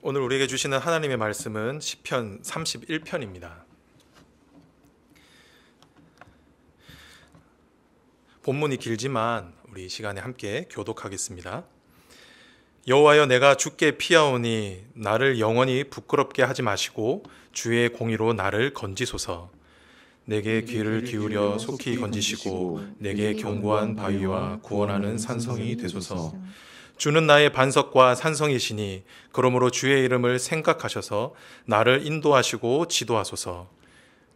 오늘 우리에게 주시는 하나님의 말씀은 시편 31편입니다. 본문이 길지만 우리 시간에 함께 교독하겠습니다. 여호와여, 내가 주께 피하오니 나를 영원히 부끄럽게 하지 마시고 주의 공의로 나를 건지소서. 내게 귀를 기울여 속히 건지시고 내게 견고한 바위와 구원하는 산성이 되소서. 주는 나의 반석과 산성이시니 그러므로 주의 이름을 생각하셔서 나를 인도하시고 지도하소서.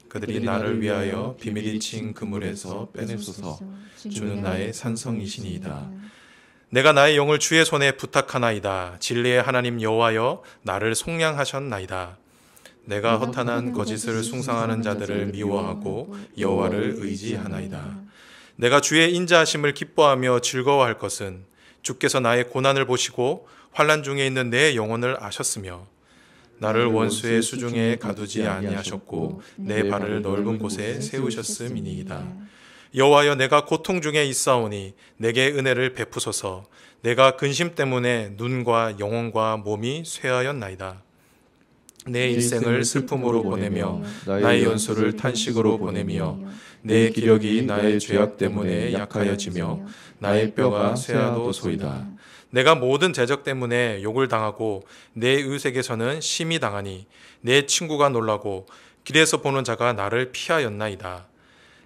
그들이 나를 위하여 비밀이 친 그물에서 빼내소서. 주는 나의 산성이시니이다. 내가 나의 영을 주의 손에 부탁하나이다. 진리의 하나님 여호와여, 나를 속량하셨나이다. 내가 허탄한 거짓을 숭상하는 자들을 미워하고 여호와를 의지하나이다. 내가 주의 인자하심을 기뻐하며 즐거워할 것은 주께서 나의 고난을 보시고 환난 중에 있는 내 영혼을 아셨으며 나를 원수의 수중에 가두지 아니하셨고 내 발을 넓은 곳에 세우셨음이니이다. 여호와여, 내가 고통 중에 있사오니 내게 은혜를 베푸소서. 내가 근심 때문에 눈과 영혼과 몸이 쇠하였나이다. 내 일생을 슬픔으로 보내며 나의 연소를 탄식으로 보내며 내 기력이 나의 죄악 때문에 약하여지며 나의 뼈가 쇠하도소이다. 내가 모든 대적 때문에 욕을 당하고 내 의색에서는 심히 당하니 내 친구가 놀라고 길에서 보는 자가 나를 피하였나이다.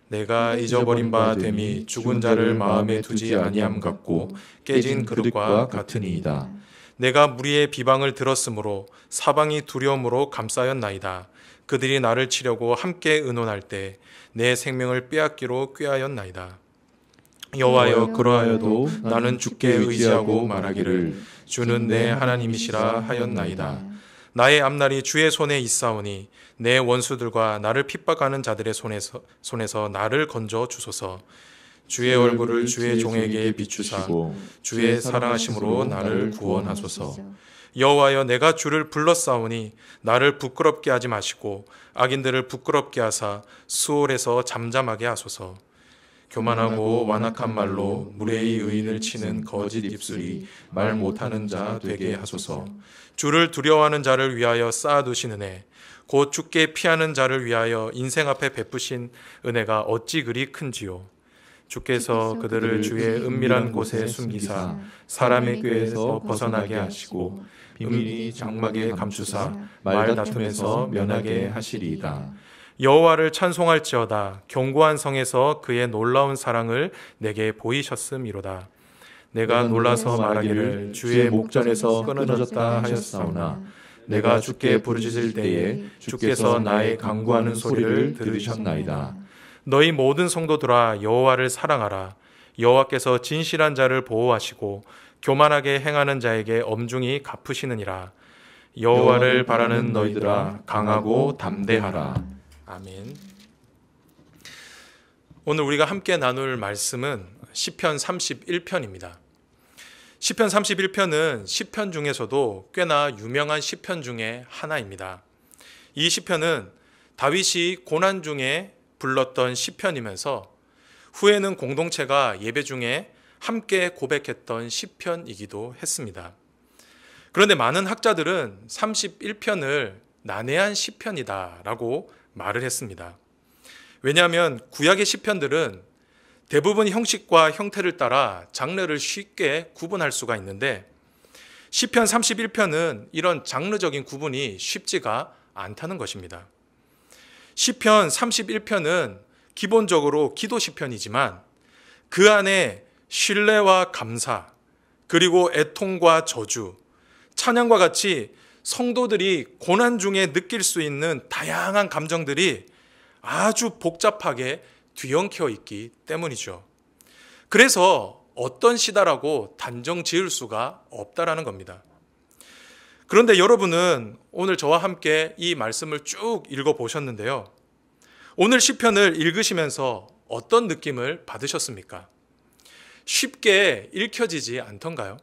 내가 잊어버린 바 됨이 죽은 자를 마음에 두지 아니함 같고 깨진 그릇과 같으니이다. 내가 무리의 비방을 들었으므로 사방이 두려움으로 감싸였나이다. 그들이 나를 치려고 함께 의논할 때 내 생명을 빼앗기로 꾀하였나이다. 여호와여, 그러하여도 나는 주께 의지하고 말하기를 주는 내 하나님이시라 하였나이다. 나의 앞날이 주의 손에 있사오니 내 원수들과 나를 핍박하는 자들의 손에서 나를 건져 주소서. 주의 얼굴을 주의 종에게 비추사 주의 사랑하심으로 나를 구원하소서. 여호와여, 내가 주를 불렀사오니 나를 부끄럽게 하지 마시고 악인들을 부끄럽게 하사 수월에서 잠잠하게 하소서. 교만하고 완악한 말로 무례히 의인을 치는 거짓 입술이 말 못하는 자 되게 하소서. 주를 두려워하는 자를 위하여 쌓아두신 은혜, 곧 주께 피하는 자를 위하여 인생 앞에 베푸신 은혜가 어찌 그리 큰지요. 주께서 그들을 주의 은밀한 곳에 숨기사 사람의 꾀에서 벗어나게 하시고 비밀이 장막에 감추사 말다툼에서 면하게 하시리이다. 여호와를 찬송할지어다. 견고한 성에서 그의 놀라운 사랑을 내게 보이셨음이로다. 내가 놀라서 말하기를 주의 목전에서 끊어졌다 하였사오나 내가 주께 부르짖을 때에 주께서 나의 간구하는 소리를 들으셨나이다. 너희 모든 성도들아, 여호와를 사랑하라. 여호와께서 진실한 자를 보호하시고 교만하게 행하는 자에게 엄중히 갚으시느니라. 여호와를 바라는 너희들아, 강하고 담대하라. 아멘. 오늘 우리가 함께 나눌 말씀은 시편 31편입니다. 시편 31편은 시편 중에서도 꽤나 유명한 시편 중에 하나입니다. 이 시편은 다윗이 고난 중에 불렀던 시편이면서 후에는 공동체가 예배 중에 함께 고백했던 시편이기도 했습니다. 그런데 많은 학자들은 31편을 난해한 시편이다라고 말을 했습니다. 왜냐하면 구약의 시편들은 대부분 형식과 형태를 따라 장르를 쉽게 구분할 수가 있는데 시편 31편은 이런 장르적인 구분이 쉽지가 않다는 것입니다. 시편 31편은 기본적으로 기도 시편이지만 그 안에 신뢰와 감사, 그리고 애통과 저주, 찬양과 같이 성도들이 고난 중에 느낄 수 있는 다양한 감정들이 아주 복잡하게 뒤엉켜 있기 때문이죠. 그래서 어떤 시다라고 단정 지을 수가 없다라는 겁니다. 그런데 여러분은 오늘 저와 함께 이 말씀을 쭉 읽어보셨는데요. 오늘 시편을 읽으시면서 어떤 느낌을 받으셨습니까? 쉽게 읽혀지지 않던가요?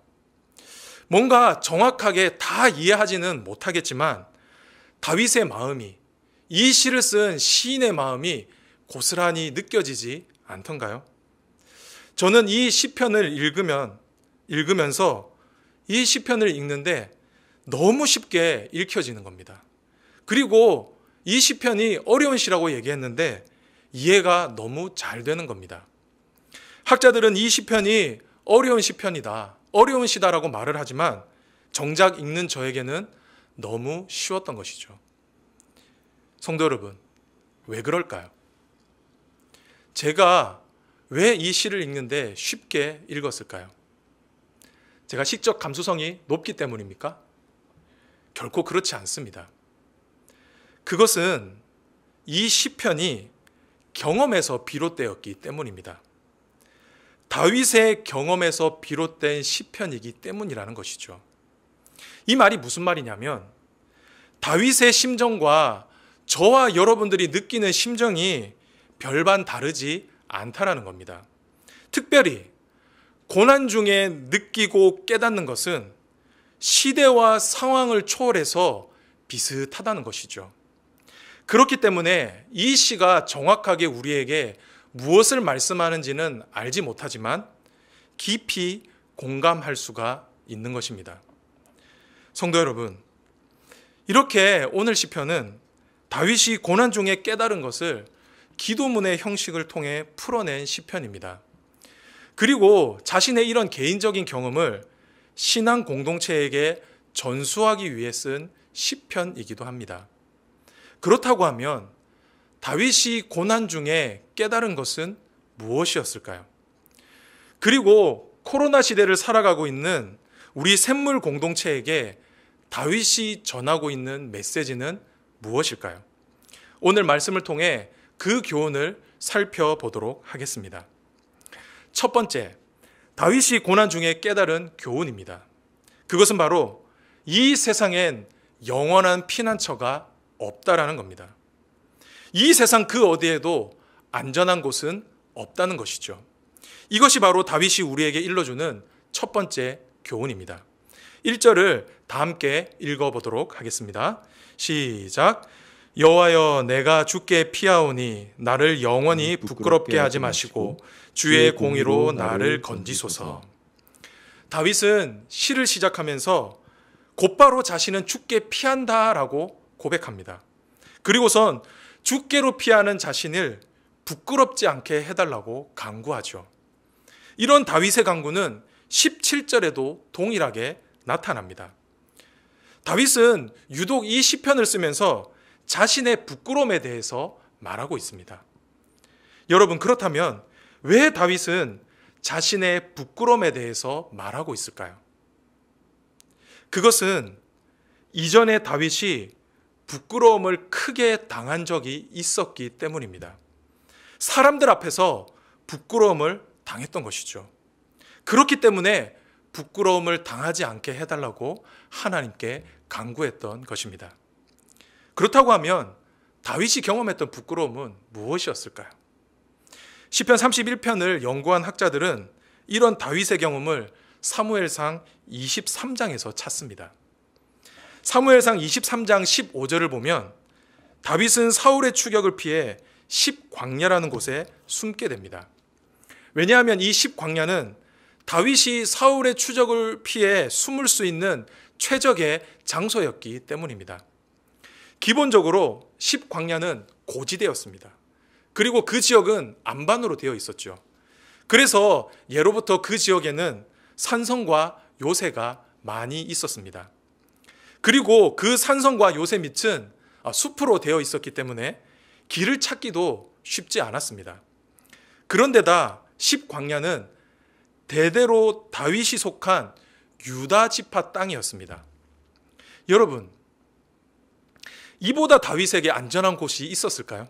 뭔가 정확하게 다 이해하지는 못하겠지만 다윗의 마음이, 이 시를 쓴 시인의 마음이 고스란히 느껴지지 않던가요? 저는 이 시편을 읽으면서 이 시편을 읽는데 너무 쉽게 읽혀지는 겁니다. 그리고 이 시편이 어려운 시라고 얘기했는데 이해가 너무 잘 되는 겁니다. 학자들은 이 시편이 어려운 시편이다, 어려운 시다라고 말을 하지만 정작 읽는 저에게는 너무 쉬웠던 것이죠. 성도 여러분, 왜 그럴까요? 제가 왜 이 시를 읽는데 쉽게 읽었을까요? 제가 시적 감수성이 높기 때문입니까? 결코 그렇지 않습니다. 그것은 이 시편이 경험에서 비롯되었기 때문입니다. 다윗의 경험에서 비롯된 시편이기 때문이라는 것이죠. 이 말이 무슨 말이냐면 다윗의 심정과 저와 여러분들이 느끼는 심정이 별반 다르지 않다라는 겁니다. 특별히 고난 중에 느끼고 깨닫는 것은 시대와 상황을 초월해서 비슷하다는 것이죠. 그렇기 때문에 이 시가 정확하게 우리에게 무엇을 말씀하는지는 알지 못하지만 깊이 공감할 수가 있는 것입니다. 성도 여러분, 이렇게 오늘 시편은 다윗이 고난 중에 깨달은 것을 기도문의 형식을 통해 풀어낸 시편입니다. 그리고 자신의 이런 개인적인 경험을 신앙 공동체에게 전수하기 위해 쓴 시편이기도 합니다. 그렇다고 하면 다윗이 고난 중에 깨달은 것은 무엇이었을까요? 그리고 코로나 시대를 살아가고 있는 우리 샘물 공동체에게 다윗이 전하고 있는 메시지는 무엇일까요? 오늘 말씀을 통해 그 교훈을 살펴보도록 하겠습니다. 첫 번째, 다윗이 고난 중에 깨달은 교훈입니다. 그것은 바로 이 세상엔 영원한 피난처가 없다라는 겁니다. 이 세상 그 어디에도 안전한 곳은 없다는 것이죠. 이것이 바로 다윗이 우리에게 일러주는 첫 번째 교훈입니다. 1절을 다 함께 읽어보도록 하겠습니다. 시작. 여호와여, 내가 주께 피하오니 나를 영원히 부끄럽게 하지 마시고 주의 공의로 나를 건지소서. 다윗은 시를 시작하면서 곧바로 자신은 주께 피한다라고 고백합니다. 그리고선 주께로 피하는 자신을 부끄럽지 않게 해달라고 간구하죠. 이런 다윗의 간구는 17절에도 동일하게 나타납니다. 다윗은 유독 이 시편을 쓰면서 자신의 부끄러움에 대해서 말하고 있습니다. 여러분, 그렇다면 왜 다윗은 자신의 부끄러움에 대해서 말하고 있을까요? 그것은 이전에 다윗이 부끄러움을 크게 당한 적이 있었기 때문입니다. 사람들 앞에서 부끄러움을 당했던 것이죠. 그렇기 때문에 부끄러움을 당하지 않게 해달라고 하나님께 간구했던 것입니다. 그렇다고 하면 다윗이 경험했던 부끄러움은 무엇이었을까요? 시편 31편을 연구한 학자들은 이런 다윗의 경험을 사무엘상 23장에서 찾습니다. 사무엘상 23장 15절을 보면 다윗은 사울의 추격을 피해 십광야라는 곳에 숨게 됩니다. 왜냐하면 이 십광야는 다윗이 사울의 추적을 피해 숨을 수 있는 최적의 장소였기 때문입니다. 기본적으로 십광야는 고지대였습니다. 그리고 그 지역은 안반으로 되어 있었죠. 그래서 예로부터 그 지역에는 산성과 요새가 많이 있었습니다. 그리고 그 산성과 요새 밑은 숲으로 되어 있었기 때문에 길을 찾기도 쉽지 않았습니다. 그런데다 십광야는 대대로 다윗이 속한 유다 지파 땅이었습니다. 여러분, 이보다 다윗에게 안전한 곳이 있었을까요?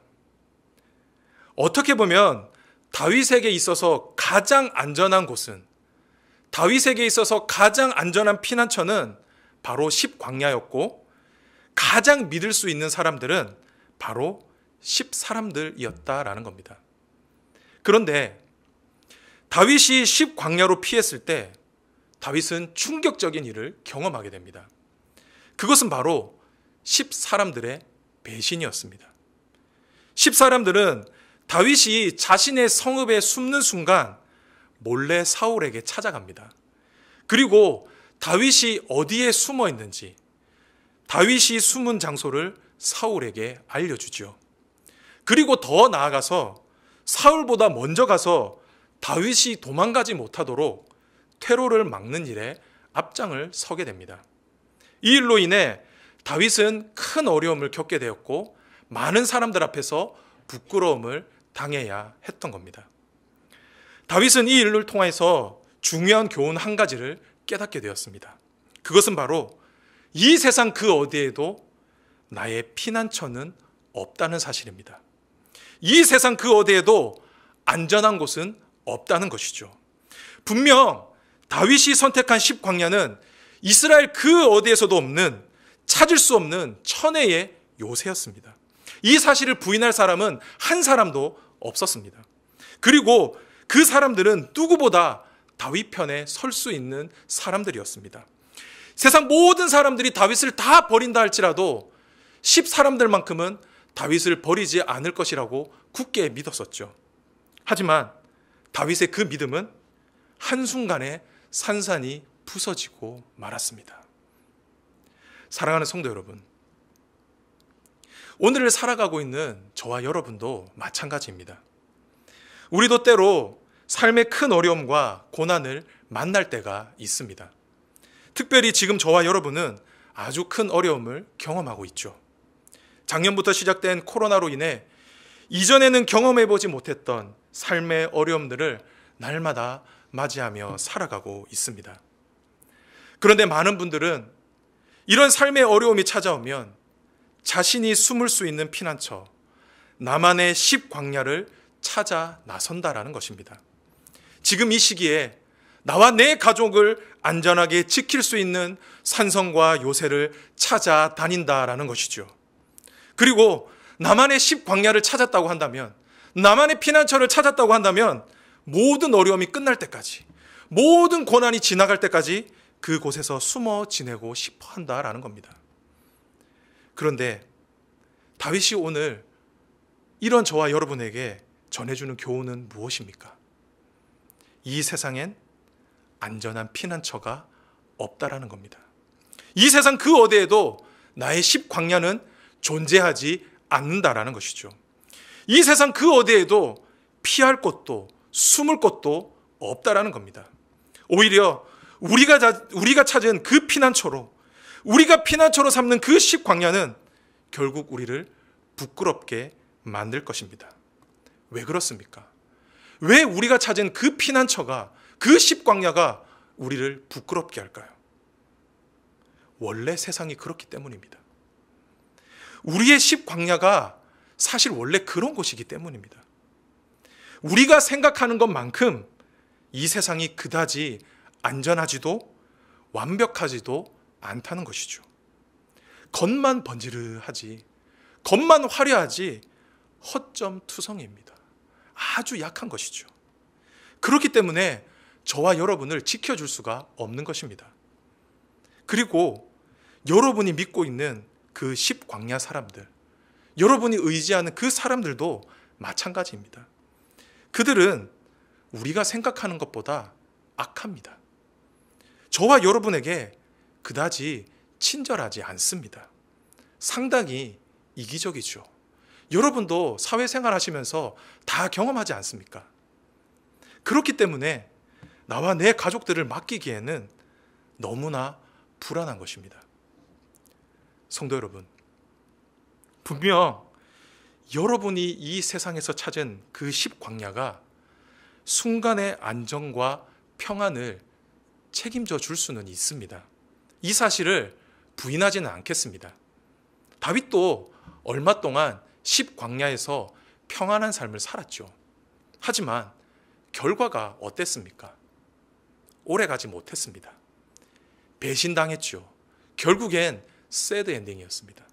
어떻게 보면 다윗에게 있어서 가장 안전한 곳은, 다윗에게 있어서 가장 안전한 피난처는 바로 십광야였고, 가장 믿을 수 있는 사람들은 바로 십사람들이었다라는 겁니다. 그런데 다윗이 십광야로 피했을 때 다윗은 충격적인 일을 경험하게 됩니다. 그것은 바로 십사람들의 배신이었습니다. 십사람들은 다윗이 자신의 성읍에 숨는 순간 몰래 사울에게 찾아갑니다. 그리고 다윗이 어디에 숨어 있는지, 다윗이 숨은 장소를 사울에게 알려주죠. 그리고 더 나아가서 사울보다 먼저 가서 다윗이 도망가지 못하도록 퇴로를 막는 일에 앞장을 서게 됩니다. 이 일로 인해 다윗은 큰 어려움을 겪게 되었고 많은 사람들 앞에서 부끄러움을 당해야 했던 겁니다. 다윗은 이 일을 통해서 중요한 교훈 한 가지를 깨닫게 되었습니다. 그것은 바로 이 세상 그 어디에도 나의 피난처는 없다는 사실입니다. 이 세상 그 어디에도 안전한 곳은 없다는 것이죠. 분명 다윗이 선택한 십광야는 이스라엘 그 어디에서도 없는, 찾을 수 없는 천혜의 요새였습니다. 이 사실을 부인할 사람은 한 사람도 없었습니다. 그리고 그 사람들은 누구보다 다윗 편에 설 수 있는 사람들이었습니다. 세상 모든 사람들이 다윗을 다 버린다 할지라도 10사람들만큼은 다윗을 버리지 않을 것이라고 굳게 믿었었죠. 하지만 다윗의 그 믿음은 한순간에 산산이 부서지고 말았습니다. 사랑하는 성도 여러분, 오늘을 살아가고 있는 저와 여러분도 마찬가지입니다. 우리도 때로 삶의 큰 어려움과 고난을 만날 때가 있습니다. 특별히 지금 저와 여러분은 아주 큰 어려움을 경험하고 있죠. 작년부터 시작된 코로나로 인해 이전에는 경험해보지 못했던 삶의 어려움들을 날마다 맞이하며 살아가고 있습니다. 그런데 많은 분들은 이런 삶의 어려움이 찾아오면 자신이 숨을 수 있는 피난처, 나만의 십광야를 찾아 나선다라는 것입니다. 지금 이 시기에 나와 내 가족을 안전하게 지킬 수 있는 산성과 요새를 찾아다닌다라는 것이죠. 그리고 나만의 십광야를 찾았다고 한다면, 나만의 피난처를 찾았다고 한다면 모든 어려움이 끝날 때까지, 모든 고난이 지나갈 때까지 그곳에서 숨어 지내고 싶어 한다라는 겁니다. 그런데 다윗이 오늘 이런 저와 여러분에게 전해주는 교훈은 무엇입니까? 이 세상엔 안전한 피난처가 없다라는 겁니다. 이 세상 그 어디에도 나의 십광야는 존재하지 않는다라는 것이죠. 이 세상 그 어디에도 피할 곳도 숨을 곳도 없다라는 겁니다. 오히려 우리가 찾은 그 피난처로, 우리가 피난처로 삼는 그 십광야는 결국 우리를 부끄럽게 만들 것입니다. 왜 그렇습니까? 왜 우리가 찾은 그 피난처가, 그 십광야가 우리를 부끄럽게 할까요? 원래 세상이 그렇기 때문입니다. 우리의 십광야가 사실 원래 그런 곳이기 때문입니다. 우리가 생각하는 것만큼 이 세상이 그다지 안전하지도 완벽하지도 않다는 것이죠. 겉만 번지르하지, 겉만 화려하지 허점투성이입니다. 아주 약한 것이죠. 그렇기 때문에 저와 여러분을 지켜줄 수가 없는 것입니다. 그리고 여러분이 믿고 있는 그 십광야 사람들, 여러분이 의지하는 그 사람들도 마찬가지입니다. 그들은 우리가 생각하는 것보다 악합니다. 저와 여러분에게 그다지 친절하지 않습니다. 상당히 이기적이죠. 여러분도 사회생활 하시면서 다 경험하지 않습니까? 그렇기 때문에 나와 내 가족들을 맡기기에는 너무나 불안한 것입니다. 성도 여러분, 분명 여러분이 이 세상에서 찾은 그 십광야가 순간의 안정과 평안을 책임져 줄 수는 있습니다. 이 사실을 부인하지는 않겠습니다. 다윗도 얼마 동안 십광야에서 평안한 삶을 살았죠. 하지만 결과가 어땠습니까? 오래가지 못했습니다. 배신당했죠. 결국엔 새드 엔딩이었습니다.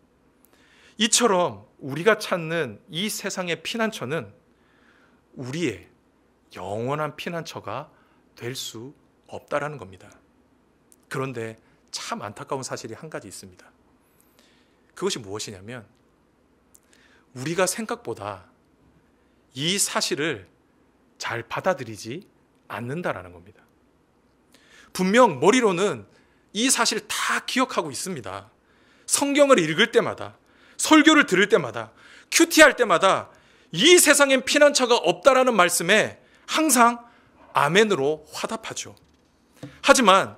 이처럼 우리가 찾는 이 세상의 피난처는 우리의 영원한 피난처가 될 수 없다라는 겁니다. 그런데 참 안타까운 사실이 한 가지 있습니다. 그것이 무엇이냐면 우리가 생각보다 이 사실을 잘 받아들이지 않는다라는 겁니다. 분명 머리로는 이 사실을 다 기억하고 있습니다. 성경을 읽을 때마다, 설교를 들을 때마다, 큐티할 때마다 이 세상엔 피난처가 없다라는 말씀에 항상 아멘으로 화답하죠. 하지만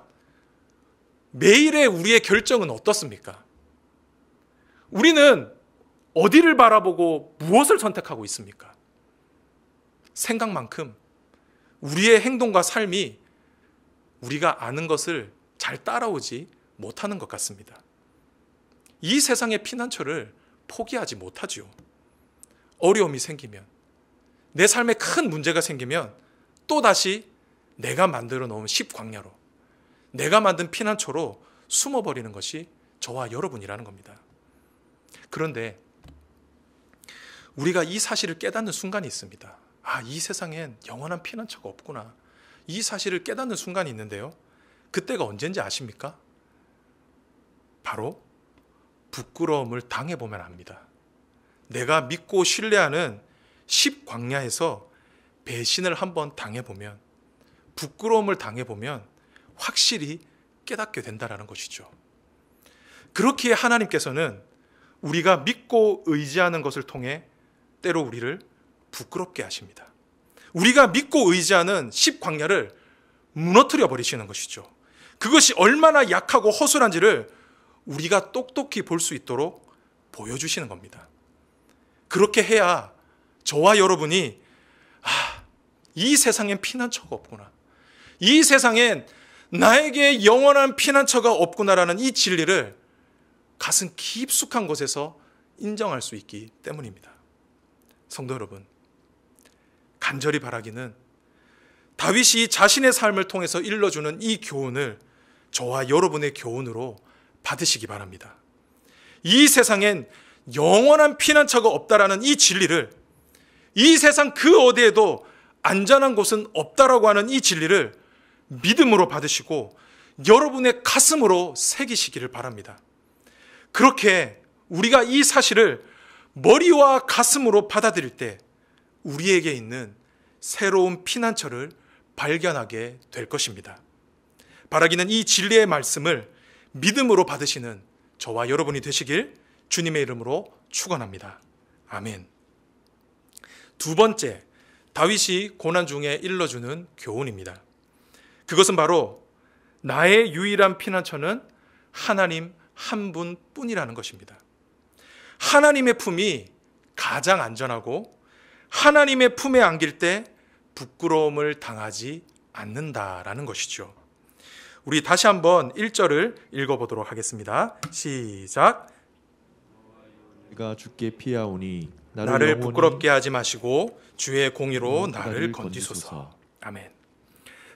매일의 우리의 결정은 어떻습니까? 우리는 어디를 바라보고 무엇을 선택하고 있습니까? 생각만큼 우리의 행동과 삶이 우리가 아는 것을 잘 따라오지 못하는 것 같습니다. 이 세상의 피난처를 포기하지 못하지요. 어려움이 생기면, 내 삶에 큰 문제가 생기면 또다시 내가 만들어 놓은 십광야로, 내가 만든 피난처로 숨어버리는 것이 저와 여러분이라는 겁니다. 그런데 우리가 이 사실을 깨닫는 순간이 있습니다. 아, 이 세상엔 영원한 피난처가 없구나. 이 사실을 깨닫는 순간이 있는데요. 그때가 언젠지 아십니까? 바로 부끄러움을 당해보면 압니다. 내가 믿고 신뢰하는 십광야에서 배신을 한번 당해보면, 부끄러움을 당해보면 확실히 깨닫게 된다는 것이죠. 그렇기에 하나님께서는 우리가 믿고 의지하는 것을 통해 때로 우리를 부끄럽게 하십니다. 우리가 믿고 의지하는 십광야를 무너뜨려 버리시는 것이죠. 그것이 얼마나 약하고 허술한지를 우리가 똑똑히 볼 수 있도록 보여주시는 겁니다. 그렇게 해야 저와 여러분이 이 세상엔 피난처가 없구나, 이 세상엔 나에게 영원한 피난처가 없구나라는 이 진리를 가슴 깊숙한 곳에서 인정할 수 있기 때문입니다. 성도 여러분, 간절히 바라기는 다윗이 자신의 삶을 통해서 일러주는 이 교훈을 저와 여러분의 교훈으로 받으시기 바랍니다. 이 세상엔 영원한 피난처가 없다라는 이 진리를, 이 세상 그 어디에도 안전한 곳은 없다라고 하는 이 진리를 믿음으로 받으시고 여러분의 가슴으로 새기시기를 바랍니다. 그렇게 우리가 이 사실을 머리와 가슴으로 받아들일 때 우리에게 있는 새로운 피난처를 발견하게 될 것입니다. 바라기는 이 진리의 말씀을 믿음으로 받으시는 저와 여러분이 되시길 주님의 이름으로 축원합니다. 아멘. 두 번째, 다윗이 고난 중에 일러주는 교훈입니다. 그것은 바로 나의 유일한 피난처는 하나님 한 분뿐이라는 것입니다. 하나님의 품이 가장 안전하고 하나님의 품에 안길 때 부끄러움을 당하지 않는다라는 것이죠. 우리 다시 한번 1절을 읽어보도록 하겠습니다. 시작. 내가 주께 피하오니 나를 부끄럽게 하지 마시고 주의 공의로 나를 건지소서. 아멘.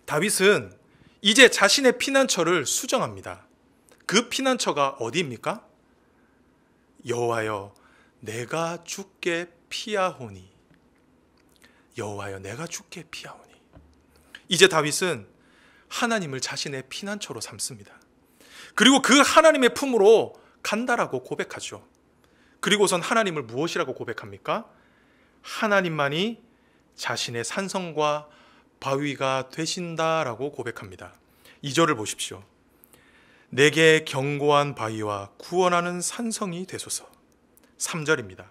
다윗은 이제 자신의 피난처를 수정합니다. 그 피난처가 어디입니까? 여호와여, 내가 주께 피하오니. 여호와여, 내가 주께 피하오니. 이제 다윗은 하나님을 자신의 피난처로 삼습니다. 그리고 그 하나님의 품으로 간다라고 고백하죠. 그리고선 하나님을 무엇이라고 고백합니까? 하나님만이 자신의 산성과 바위가 되신다라고 고백합니다. 2절을 보십시오. 내게 견고한 바위와 구원하는 산성이 되소서. 3절입니다.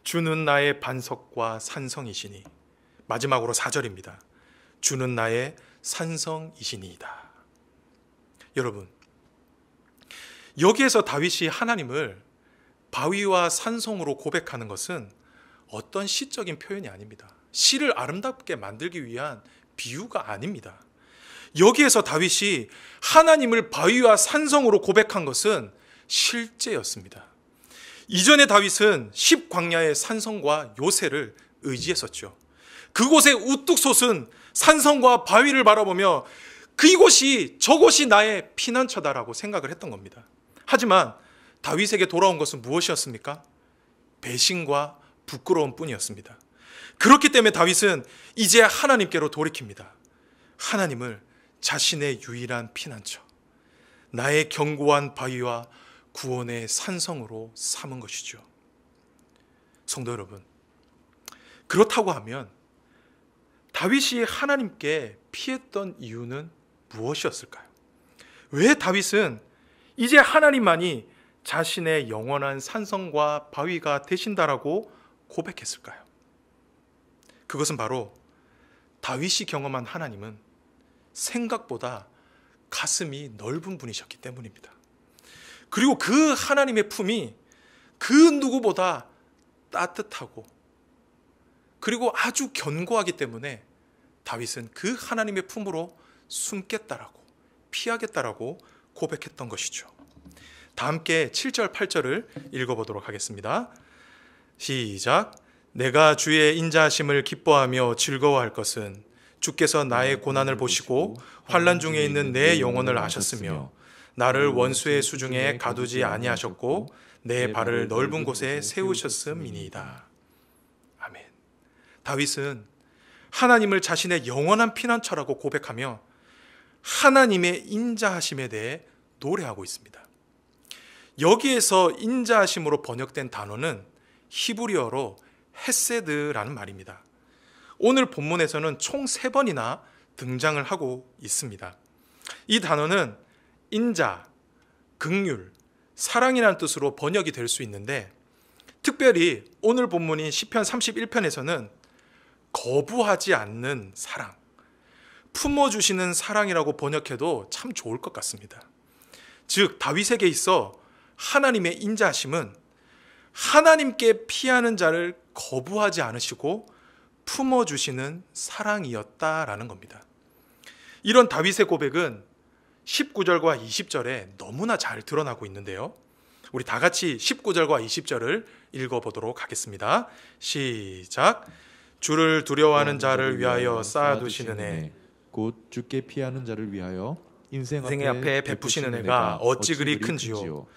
주는 나의 반석과 산성이시니. 마지막으로 4절입니다. 주는 나의 산성이시니이다. 여러분, 여기에서 다윗이 하나님을 바위와 산성으로 고백하는 것은 어떤 시적인 표현이 아닙니다. 시를 아름답게 만들기 위한 비유가 아닙니다. 여기에서 다윗이 하나님을 바위와 산성으로 고백한 것은 실제였습니다. 이전에 다윗은 십광야의 산성과 요새를 의지했었죠. 그곳에 우뚝 솟은 산성과 바위를 바라보며 그곳이 저곳이 나의 피난처다라고 생각을 했던 겁니다. 하지만 다윗에게 돌아온 것은 무엇이었습니까? 배신과 부끄러움 뿐이었습니다. 그렇기 때문에 다윗은 이제 하나님께로 돌이킵니다. 하나님을 자신의 유일한 피난처, 나의 견고한 바위와 구원의 산성으로 삼은 것이죠. 성도 여러분, 그렇다고 하면 다윗이 하나님께 피했던 이유는 무엇이었을까요? 왜 다윗은 이제 하나님만이 자신의 영원한 산성과 바위가 되신다라고 고백했을까요? 그것은 바로 다윗이 경험한 하나님은 생각보다 가슴이 넓은 분이셨기 때문입니다. 그리고 그 하나님의 품이 그 누구보다 따뜻하고 그리고 아주 견고하기 때문에 다윗은 그 하나님의 품으로 숨겠다라고, 피하겠다라고 고백했던 것이죠. 다 함께 7절 8절을 읽어보도록 하겠습니다. 시작. 내가 주의 인자하심을 기뻐하며 즐거워할 것은 주께서 나의 고난을 보시고 환난 중에 있는 내 영혼을 아셨으며 나를 원수의 수중에 가두지 아니하셨고 내 발을 넓은 곳에 세우셨음이니이다. 아멘. 다윗은 하나님을 자신의 영원한 피난처라고 고백하며 하나님의 인자하심에 대해 노래하고 있습니다. 여기에서 인자하심으로 번역된 단어는 히브리어로 헤세드라는 말입니다. 오늘 본문에서는 총 3번이나 등장을 하고 있습니다. 이 단어는 인자, 긍휼, 사랑이라는 뜻으로 번역이 될 수 있는데 특별히 오늘 본문인 시편 31편에서는 거부하지 않는 사랑, 품어주시는 사랑이라고 번역해도 참 좋을 것 같습니다. 즉 다윗에게 있어 하나님의 인자하심은 하나님께 피하는 자를 거부하지 않으시고 품어주시는 사랑이었다라는 겁니다. 이런 다윗의 고백은 19절과 20절에 너무나 잘 드러나고 있는데요. 우리 다 같이 19절과 20절을 읽어보도록 하겠습니다. 시작. 주를 두려워하는 자를 위하여 쌓아두시는 애, 곧 주께 피하는 자를 위하여 인생 앞에 베푸시는 애가 어찌 그리 큰지요.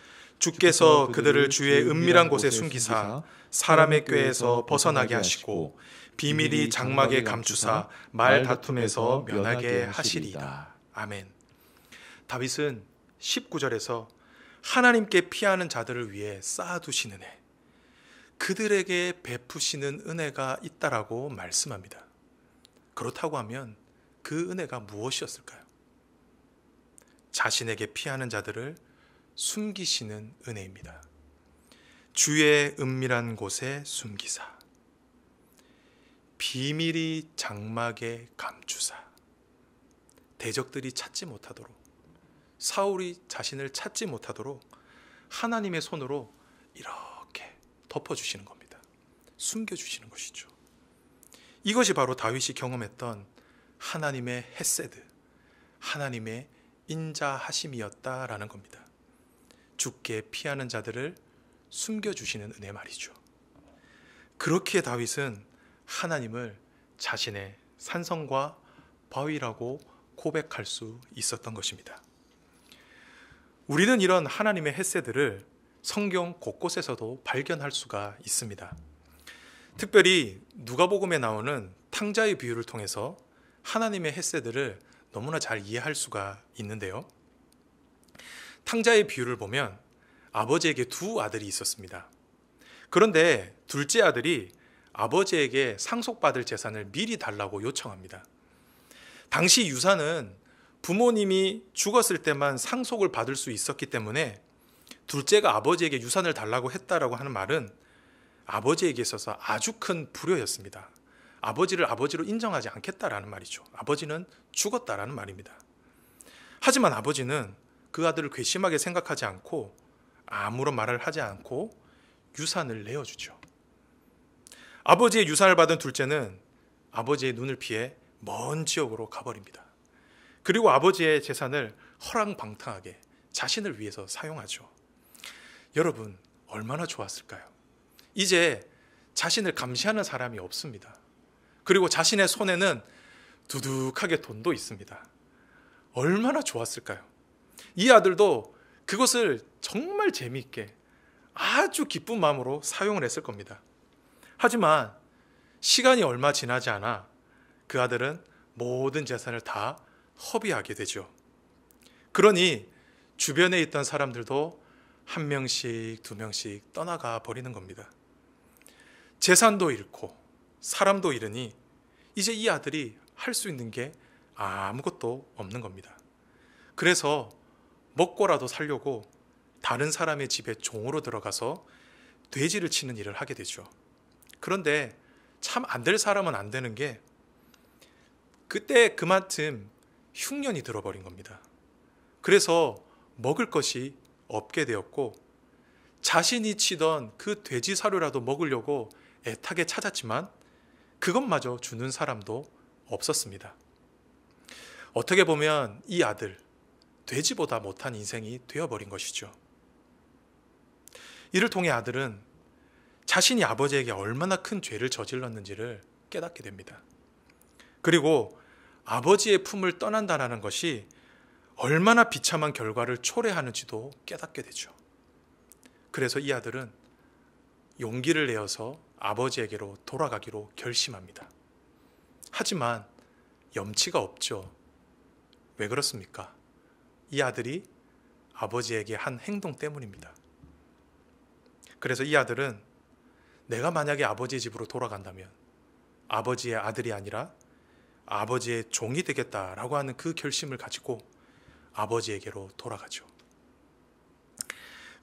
주께서 그들을 주의 은밀한 곳에 숨기사 사람의 꾀에서 벗어나게 하시고 비밀이 장막에 감추사 말 다툼에서 면하게 하시리이다. 아멘. 다윗은 19절에서 하나님께 피하는 자들을 위해 쌓아두시는 애, 그들에게 베푸시는 은혜가 있다라고 말씀합니다. 그렇다고 하면 그 은혜가 무엇이었을까요? 자신에게 피하는 자들을 숨기시는 은혜입니다. 주의 은밀한 곳에 숨기사 비밀이 장막에 감추사 대적들이 찾지 못하도록, 사울이 자신을 찾지 못하도록 하나님의 손으로 이렇게 덮어주시는 겁니다. 숨겨주시는 것이죠. 이것이 바로 다윗이 경험했던 하나님의 헤세드, 하나님의 인자하심이었다라는 겁니다. 주께 피하는 자들을 숨겨주시는 은혜 말이죠. 그렇게 다윗은 하나님을 자신의 산성과 바위라고 고백할 수 있었던 것입니다. 우리는 이런 하나님의 헤세드를 성경 곳곳에서도 발견할 수가 있습니다. 특별히 누가복음에 나오는 탕자의 비유를 통해서 하나님의 헤세드를 너무나 잘 이해할 수가 있는데요. 탕자의 비유를 보면 아버지에게 2 아들이 있었습니다. 그런데 둘째 아들이 아버지에게 상속받을 재산을 미리 달라고 요청합니다. 당시 유산은 부모님이 죽었을 때만 상속을 받을 수 있었기 때문에 둘째가 아버지에게 유산을 달라고 했다라고 하는 말은 아버지에게 있어서 아주 큰 불효였습니다. 아버지를 아버지로 인정하지 않겠다라는 말이죠. 아버지는 죽었다라는 말입니다. 하지만 아버지는 그 아들을 괘씸하게 생각하지 않고 아무런 말을 하지 않고 유산을 내어주죠. 아버지의 유산을 받은 둘째는 아버지의 눈을 피해 먼 지역으로 가버립니다. 그리고 아버지의 재산을 허랑방탕하게 자신을 위해서 사용하죠. 여러분, 얼마나 좋았을까요? 이제 자신을 감시하는 사람이 없습니다. 그리고 자신의 손에는 두둑하게 돈도 있습니다. 얼마나 좋았을까요? 이 아들도 그것을 정말 재미있게 아주 기쁜 마음으로 사용을 했을 겁니다. 하지만 시간이 얼마 지나지 않아 그 아들은 모든 재산을 다 허비하게 되죠. 그러니 주변에 있던 사람들도 1명씩 2명씩 떠나가 버리는 겁니다. 재산도 잃고 사람도 잃으니 이제 이 아들이 할 수 있는 게 아무것도 없는 겁니다. 그래서 먹고라도 살려고 다른 사람의 집에 종으로 들어가서 돼지를 치는 일을 하게 되죠. 그런데 참 안 될 사람은 안 되는 게 그때 그만큼 흉년이 들어버린 겁니다. 그래서 먹을 것이 없게 되었고 자신이 치던 그 돼지 사료라도 먹으려고 애타게 찾았지만 그것마저 주는 사람도 없었습니다. 어떻게 보면 이 아들, 돼지보다 못한 인생이 되어버린 것이죠. 이를 통해 아들은 자신이 아버지에게 얼마나 큰 죄를 저질렀는지를 깨닫게 됩니다. 그리고 아버지의 품을 떠난다는 것이 얼마나 비참한 결과를 초래하는지도 깨닫게 되죠. 그래서 이 아들은 용기를 내어서 아버지에게로 돌아가기로 결심합니다. 하지만 염치가 없죠. 왜 그렇습니까? 이 아들이 아버지에게 한 행동 때문입니다. 그래서 이 아들은 내가 만약에 아버지의 집으로 돌아간다면 아버지의 아들이 아니라 아버지의 종이 되겠다라고 하는 그 결심을 가지고 아버지에게로 돌아가죠.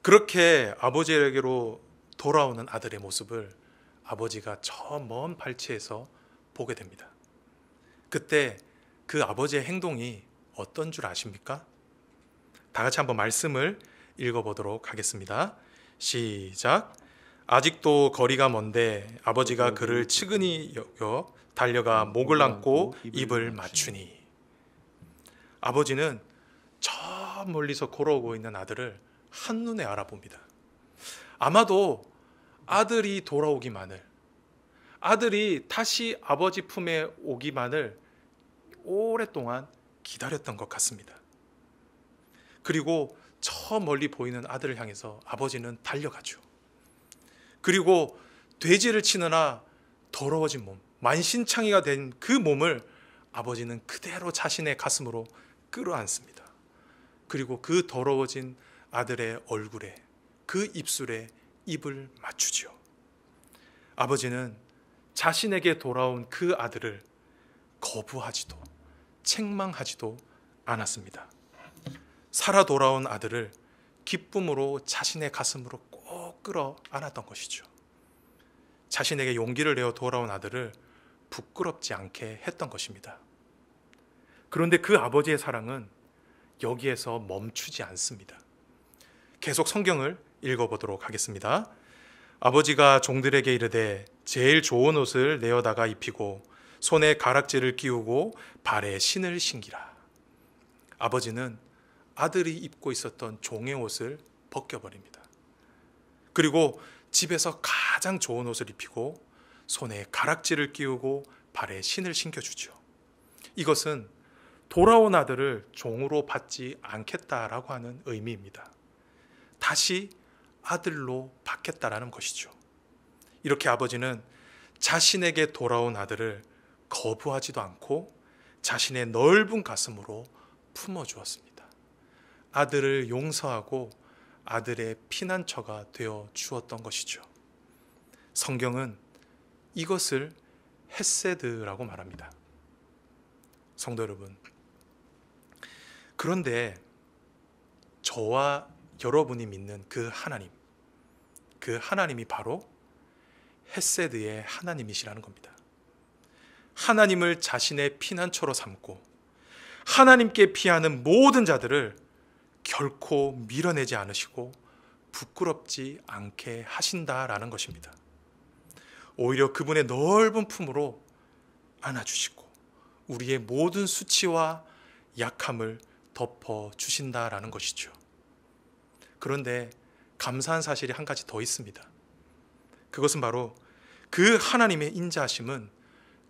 그렇게 아버지에게로 돌아오는 아들의 모습을 아버지가 저 먼 발치에서 보게 됩니다. 그때 그 아버지의 행동이 어떤 줄 아십니까? 다 같이 한번 말씀을 읽어보도록 하겠습니다. 시작. 아직도 거리가 먼데 아버지가 그를 측은히 여겨 달려가 목을 안고 입을 맞추니. 아버지는 저 멀리서 걸어오고 있는 아들을 한눈에 알아봅니다. 아마도 아들이 돌아오기만을, 아들이 다시 아버지 품에 오기만을 오랫동안 기다렸던 것 같습니다. 그리고 저 멀리 보이는 아들을 향해서 아버지는 달려가죠. 그리고 돼지를 치느라 더러워진 몸, 만신창이가 된 그 몸을 아버지는 그대로 자신의 가슴으로 끌어안습니다. 그리고 그 더러워진 아들의 얼굴에, 그 입술에 입을 맞추지요. 아버지는 자신에게 돌아온 그 아들을 거부하지도 책망하지도 않았습니다. 살아 돌아온 아들을 기쁨으로 자신의 가슴으로 꼭 끌어 안았던 것이죠. 자신에게 용기를 내어 돌아온 아들을 부끄럽지 않게 했던 것입니다. 그런데 그 아버지의 사랑은 여기에서 멈추지 않습니다. 계속 성경을 읽어보도록 하겠습니다. 아버지가 종들에게 이르되 제일 좋은 옷을 내어다가 입히고 손에 가락지를 끼우고 발에 신을 신기라. 아버지는 아들이 입고 있었던 종의 옷을 벗겨버립니다. 그리고 집에서 가장 좋은 옷을 입히고 손에 가락지를 끼우고 발에 신을 신겨주죠. 이것은 돌아온 아들을 종으로 받지 않겠다라고 하는 의미입니다. 다시 아들로 받겠다라는 것이죠. 이렇게 아버지는 자신에게 돌아온 아들을 거부하지도 않고 자신의 넓은 가슴으로 품어주었습니다. 아들을 용서하고 아들의 피난처가 되어 주었던 것이죠. 성경은 이것을 헤세드라고 말합니다. 성도 여러분, 그런데 저와 여러분이 믿는 그 하나님이 바로 헤세드의 하나님이시라는 겁니다. 하나님을 자신의 피난처로 삼고 하나님께 피하는 모든 자들을 결코 밀어내지 않으시고 부끄럽지 않게 하신다라는 것입니다. 오히려 그분의 넓은 품으로 안아주시고 우리의 모든 수치와 약함을 덮어주신다라는 것이죠. 그런데 감사한 사실이 한 가지 더 있습니다. 그것은 바로 그 하나님의 인자하심은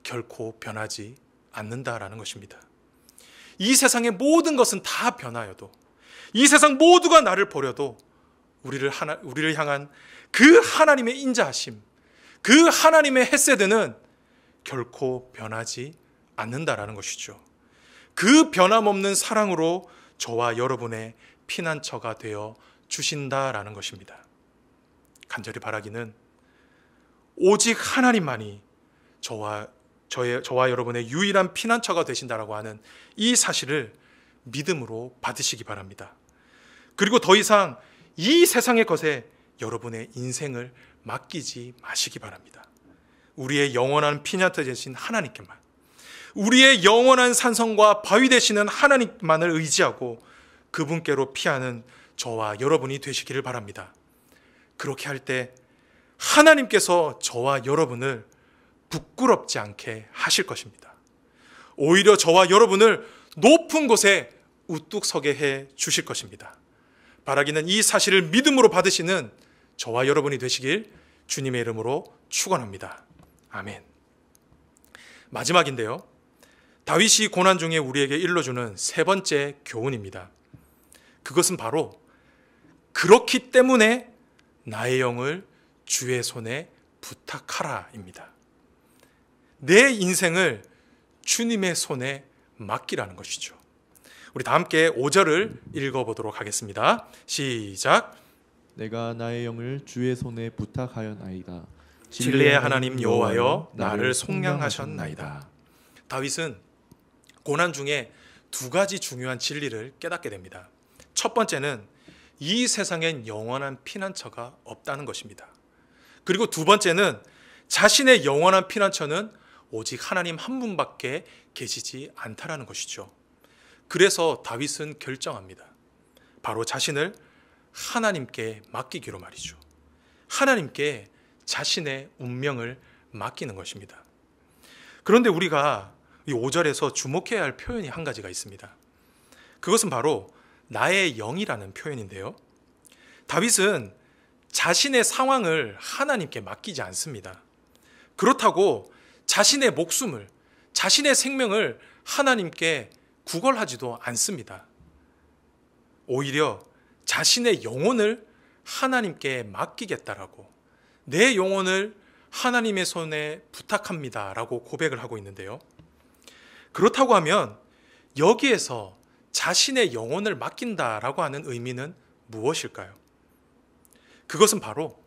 결코 변하지 않는다라는 것입니다. 이 세상의 모든 것은 다 변하여도, 이 세상 모두가 나를 버려도 우리를 향한 그 하나님의 인자하심, 그 하나님의 헤세드는 결코 변하지 않는다라는 것이죠. 그 변함없는 사랑으로 저와 여러분의 피난처가 되어 주신다라는 것입니다. 간절히 바라기는 오직 하나님만이 저와 여러분의 유일한 피난처가 되신다라고 하는 이 사실을 믿음으로 받으시기 바랍니다. 그리고 더 이상 이 세상의 것에 여러분의 인생을 맡기지 마시기 바랍니다. 우리의 영원한 피난처 되신 하나님께만, 우리의 영원한 산성과 바위 되시는 하나님만을 의지하고 그분께로 피하는 저와 여러분이 되시기를 바랍니다. 그렇게 할 때 하나님께서 저와 여러분을 부끄럽지 않게 하실 것입니다. 오히려 저와 여러분을 높은 곳에 우뚝 서게 해 주실 것입니다. 바라기는 이 사실을 믿음으로 받으시는 저와 여러분이 되시길 주님의 이름으로 축원합니다. 아멘. 마지막인데요, 다윗이 고난 중에 우리에게 일러주는 세 번째 교훈입니다. 그것은 바로 그렇기 때문에 나의 영을 주의 손에 부탁하라입니다. 내 인생을 주님의 손에 맡기라는 것이죠. 우리 다 함께 5절을 읽어보도록 하겠습니다. 시작. 내가 나의 영을 주의 손에 부탁하였나이다. 진리의 하나님 여호와여 나를 속량하셨나이다. 다윗은 고난 중에 두 가지 중요한 진리를 깨닫게 됩니다. 첫 번째는 이 세상엔 영원한 피난처가 없다는 것입니다. 그리고 두 번째는 자신의 영원한 피난처는 오직 하나님 한 분밖에 계시지 않다라는 것이죠. 그래서 다윗은 결정합니다. 바로 자신을 하나님께 맡기기로 말이죠. 하나님께 자신의 운명을 맡기는 것입니다. 그런데 우리가 이 5절에서 주목해야 할 표현이 한 가지가 있습니다. 그것은 바로 나의 영이라는 표현인데요. 다윗은 자신의 상황을 하나님께 맡기지 않습니다. 그렇다고 자신의 목숨을, 자신의 생명을 하나님께 구걸하지도 않습니다. 오히려 자신의 영혼을 하나님께 맡기겠다라고, 내 영혼을 하나님의 손에 부탁합니다라고 고백을 하고 있는데요. 그렇다고 하면 여기에서 자신의 영혼을 맡긴다라고 하는 의미는 무엇일까요? 그것은 바로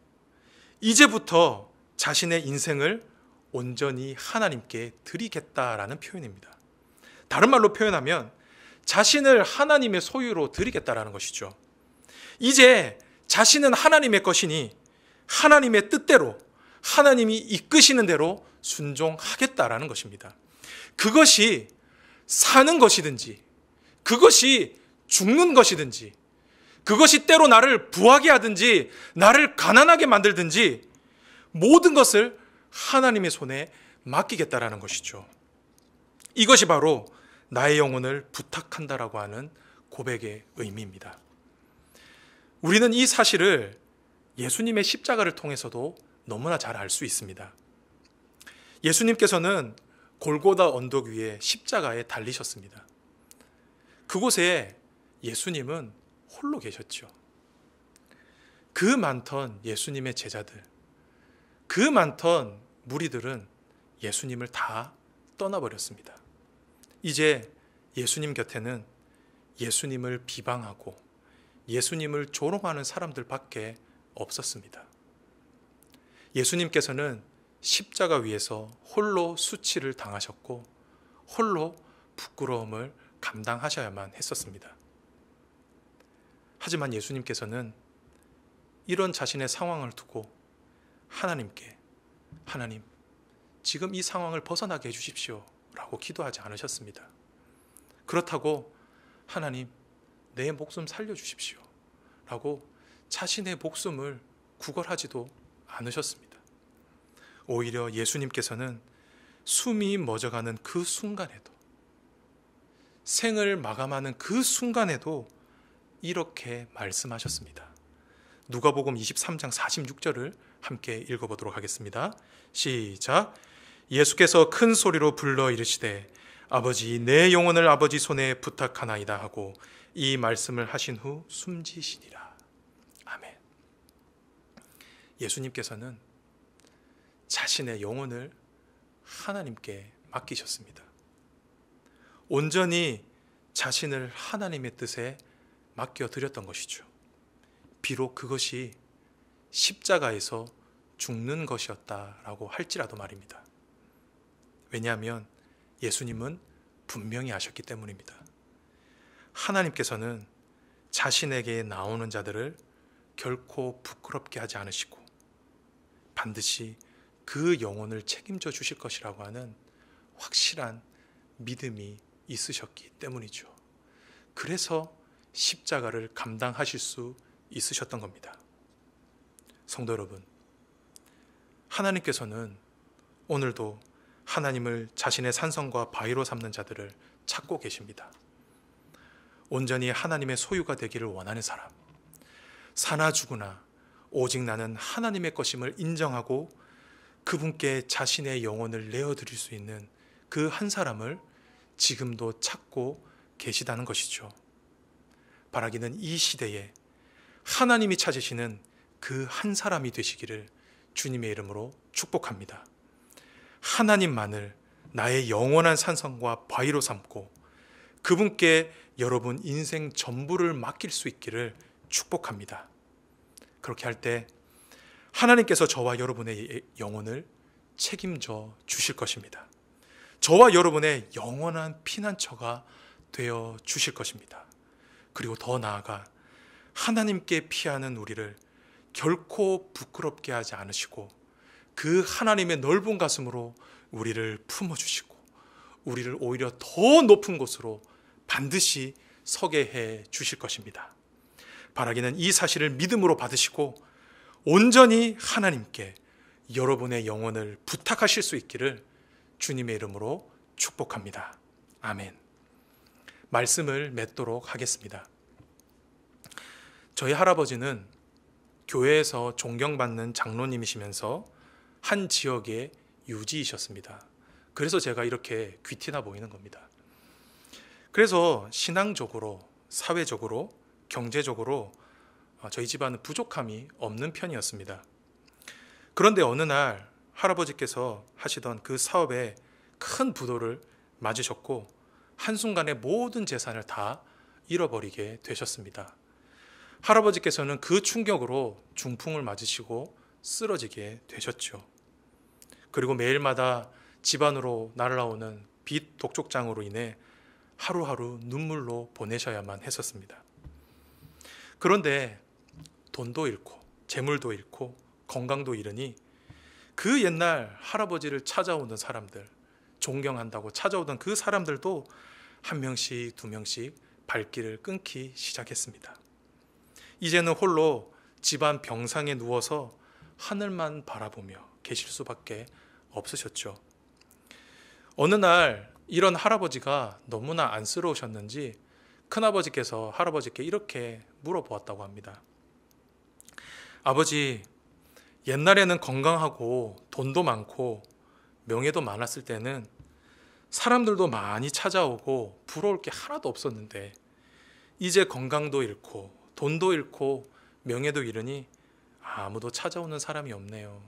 이제부터 자신의 인생을 온전히 하나님께 드리겠다라는 표현입니다. 다른 말로 표현하면 자신을 하나님의 소유로 드리겠다라는 것이죠. 이제 자신은 하나님의 것이니 하나님의 뜻대로, 하나님이 이끄시는 대로 순종하겠다라는 것입니다. 그것이 사는 것이든지, 그것이 죽는 것이든지, 그것이 때로 나를 부하게 하든지 나를 가난하게 만들든지 모든 것을 하나님의 손에 맡기겠다라는 것이죠. 이것이 바로 나의 영혼을 부탁한다라고 하는 고백의 의미입니다. 우리는 이 사실을 예수님의 십자가를 통해서도 너무나 잘 알 수 있습니다. 예수님께서는 골고다 언덕 위에 십자가에 달리셨습니다. 그곳에 예수님은 홀로 계셨죠. 그 많던 예수님의 제자들, 그 많던 무리들은 예수님을 다 떠나버렸습니다. 이제 예수님 곁에는 예수님을 비방하고 예수님을 조롱하는 사람들밖에 없었습니다. 예수님께서는 십자가 위에서 홀로 수치를 당하셨고 홀로 부끄러움을 감당하셔야만 했었습니다. 하지만 예수님께서는 이런 자신의 상황을 두고 하나님께, 하나님, 지금 이 상황을 벗어나게 해주십시오 라고 기도하지 않으셨습니다. 그렇다고 하나님, 내 목숨 살려주십시오 라고 자신의 목숨을 구걸하지도 않으셨습니다. 오히려 예수님께서는 숨이 멎어가는 그 순간에도, 생을 마감하는 그 순간에도 이렇게 말씀하셨습니다. 누가복음 23장 46절을 함께 읽어보도록 하겠습니다. 시작. 예수께서 큰 소리로 불러 이르시되 아버지, 내 영혼을 아버지 손에 부탁하나이다 하고 이 말씀을 하신 후 숨지시니라. 아멘. 예수님께서는 자신의 영혼을 하나님께 맡기셨습니다. 온전히 자신을 하나님의 뜻에 맡겨드렸던 것이죠. 비록 그것이 십자가에서 죽는 것이었다라고 할지라도 말입니다. 왜냐하면 예수님은 분명히 아셨기 때문입니다. 하나님께서는 자신에게 나오는 자들을 결코 부끄럽게 하지 않으시고 반드시 그 영혼을 책임져 주실 것이라고 하는 확실한 믿음이 있으셨기 때문이죠. 그래서 십자가를 감당하실 수 있으셨던 겁니다. 성도 여러분, 하나님께서는 오늘도 하나님을 자신의 산성과 바위로 삼는 자들을 찾고 계십니다. 온전히 하나님의 소유가 되기를 원하는 사람, 사나 죽으나 오직 나는 하나님의 것임을 인정하고 그분께 자신의 영혼을 내어드릴 수 있는 그 한 사람을 지금도 찾고 계시다는 것이죠. 바라기는 이 시대에 하나님이 찾으시는 그 한 사람이 되시기를 주님의 이름으로 축복합니다. 하나님만을 나의 영원한 산성과 바위로 삼고 그분께 여러분 인생 전부를 맡길 수 있기를 축복합니다. 그렇게 할 때 하나님께서 저와 여러분의 영혼을 책임져 주실 것입니다. 저와 여러분의 영원한 피난처가 되어 주실 것입니다. 그리고 더 나아가 하나님께 피하는 우리를 결코 부끄럽게 하지 않으시고 그 하나님의 넓은 가슴으로 우리를 품어주시고 우리를 오히려 더 높은 곳으로 반드시 서게 해 주실 것입니다. 바라기는 이 사실을 믿음으로 받으시고 온전히 하나님께 여러분의 영혼을 부탁하실 수 있기를 주님의 이름으로 축복합니다. 아멘. 말씀을 맺도록 하겠습니다. 저희 할아버지는 교회에서 존경받는 장로님이시면서 한 지역의 유지이셨습니다. 그래서 제가 이렇게 귀티나 보이는 겁니다. 그래서 신앙적으로, 사회적으로, 경제적으로 저희 집안은 부족함이 없는 편이었습니다. 그런데 어느 날 할아버지께서 하시던 그 사업에 큰 부도를 맞으셨고 한순간에 모든 재산을 다 잃어버리게 되셨습니다. 할아버지께서는 그 충격으로 중풍을 맞으시고 쓰러지게 되셨죠. 그리고 매일마다 집안으로 날아오는 빚 독촉장으로 인해 하루하루 눈물로 보내셔야만 했었습니다. 그런데 돈도 잃고 재물도 잃고 건강도 잃으니 그 옛날 할아버지를 찾아오는 사람들, 존경한다고 찾아오던 그 사람들도 한 명씩 두 명씩 발길을 끊기 시작했습니다. 이제는 홀로 집안 병상에 누워서 하늘만 바라보며 계실 수밖에 없으셨죠. 어느 날 이런 할아버지가 너무나 안쓰러우셨는지 큰아버지께서 할아버지께 이렇게 물어보았다고 합니다. 아버지, 옛날에는 건강하고 돈도 많고 명예도 많았을 때는 사람들도 많이 찾아오고 부러울 게 하나도 없었는데 이제 건강도 잃고 돈도 잃고 명예도 잃으니 아무도 찾아오는 사람이 없네요.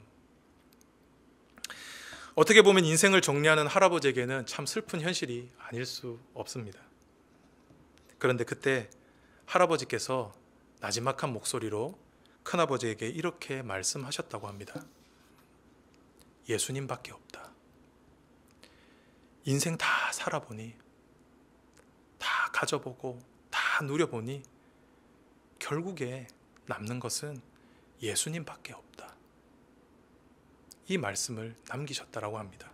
어떻게 보면 인생을 정리하는 할아버지에게는 참 슬픈 현실이 아닐 수 없습니다. 그런데 그때 할아버지께서 나지막한 목소리로 큰아버지에게 이렇게 말씀하셨다고 합니다. 예수님밖에 없다. 인생 다 살아보니, 다 가져보고, 다 누려보니 결국에 남는 것은 예수님밖에 없다. 이 말씀을 남기셨다라고 합니다.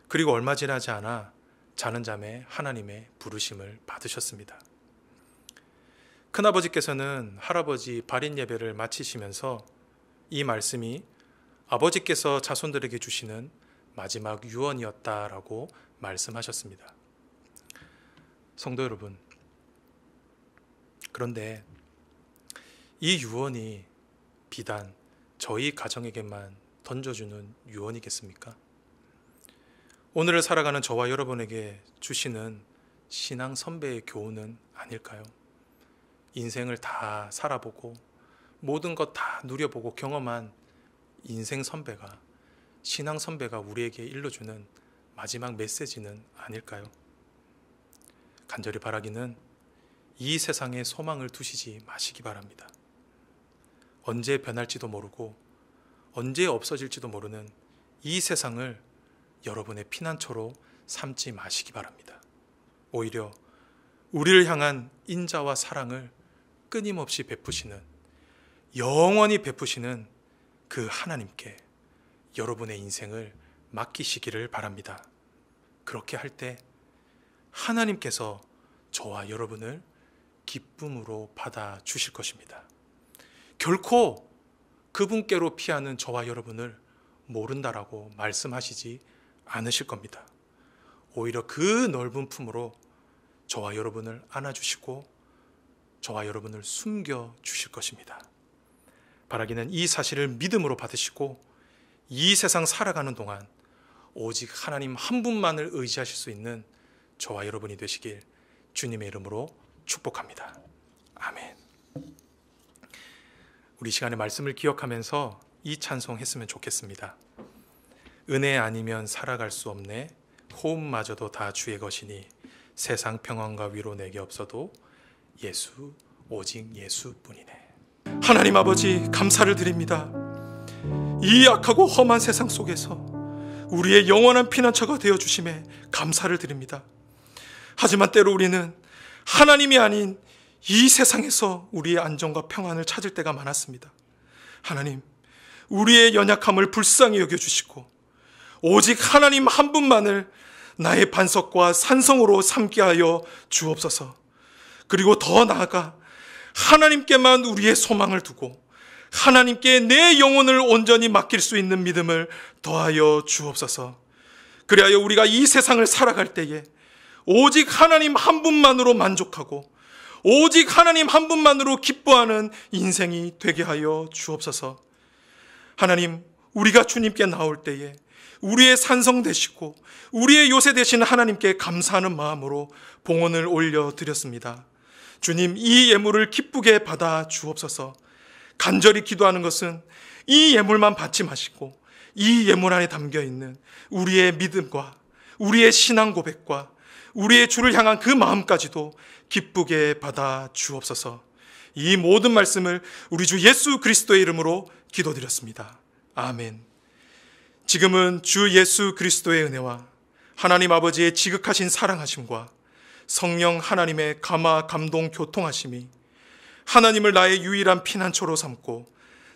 그리고 얼마 지나지 않아 자는 잠에 하나님의 부르심을 받으셨습니다. 큰아버지께서는 할아버지 발인 예배를 마치시면서 이 말씀이 아버지께서 자손들에게 주시는 마지막 유언이었다라고 말씀하셨습니다. 성도 여러분, 그런데 이 유언이 비단 저희 가정에게만 던져주는 유언이겠습니까? 오늘을 살아가는 저와 여러분에게 주시는 신앙 선배의 교훈은 아닐까요? 인생을 다 살아보고 모든 것 다 누려보고 경험한 인생 선배가, 신앙 선배가 우리에게 일러주는 마지막 메시지는 아닐까요? 간절히 바라기는 이 세상에 소망을 두시지 마시기 바랍니다. 언제 변할지도 모르고 언제 없어질지도 모르는 이 세상을 여러분의 피난처로 삼지 마시기 바랍니다. 오히려 우리를 향한 인자와 사랑을 끊임없이 베푸시는 영원히 베푸시는 그 하나님께 여러분의 인생을 맡기시기를 바랍니다. 그렇게 할 때 하나님께서 저와 여러분을 기쁨으로 받아주실 것입니다. 결코 그분께로 피하는 저와 여러분을 모른다라고 말씀하시지 않으실 겁니다. 오히려 그 넓은 품으로 저와 여러분을 안아주시고 저와 여러분을 숨겨주실 것입니다. 바라기는 이 사실을 믿음으로 받으시고 이 세상 살아가는 동안 오직 하나님 한 분만을 의지하실 수 있는 저와 여러분이 되시길 주님의 이름으로 축복합니다. 아멘. 우리 시간의 말씀을 기억하면서 이 찬송 했으면 좋겠습니다. 은혜 아니면 살아갈 수 없네, 호흡마저도 다 주의 것이니, 세상 평안과 위로 내게 없어도 예수, 오직 예수뿐이네. 하나님 아버지, 감사를 드립니다. 이 악하고 험한 세상 속에서 우리의 영원한 피난처가 되어주심에 감사를 드립니다. 하지만 때로 우리는 하나님이 아닌 이 세상에서 우리의 안정과 평안을 찾을 때가 많았습니다. 하나님, 우리의 연약함을 불쌍히 여겨주시고 오직 하나님 한 분만을 나의 반석과 산성으로 삼게 하여 주옵소서. 그리고 더 나아가 하나님께만 우리의 소망을 두고 하나님께 내 영혼을 온전히 맡길 수 있는 믿음을 더하여 주옵소서. 그리하여 우리가 이 세상을 살아갈 때에 오직 하나님 한 분만으로 만족하고 오직 하나님 한 분만으로 기뻐하는 인생이 되게 하여 주옵소서. 하나님, 우리가 주님께 나올 때에 우리의 산성 되시고 우리의 요새 되시는 하나님께 감사하는 마음으로 봉헌을 올려드렸습니다. 주님, 이 예물을 기쁘게 받아 주옵소서. 간절히 기도하는 것은 이 예물만 받지 마시고 이 예물 안에 담겨있는 우리의 믿음과 우리의 신앙 고백과 우리의 주를 향한 그 마음까지도 기쁘게 받아 주옵소서. 이 모든 말씀을 우리 주 예수 그리스도의 이름으로 기도드렸습니다. 아멘. 지금은 주 예수 그리스도의 은혜와 하나님 아버지의 지극하신 사랑하심과 성령 하나님의 감화 감동 교통하심이 하나님을 나의 유일한 피난처로 삼고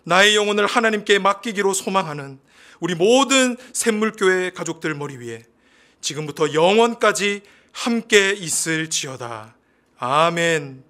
나의 영혼을 하나님께 맡기기로 소망하는 우리 모든 샘물교회 가족들 머리 위에 지금부터 영원까지 함께 있을지어다. 아멘.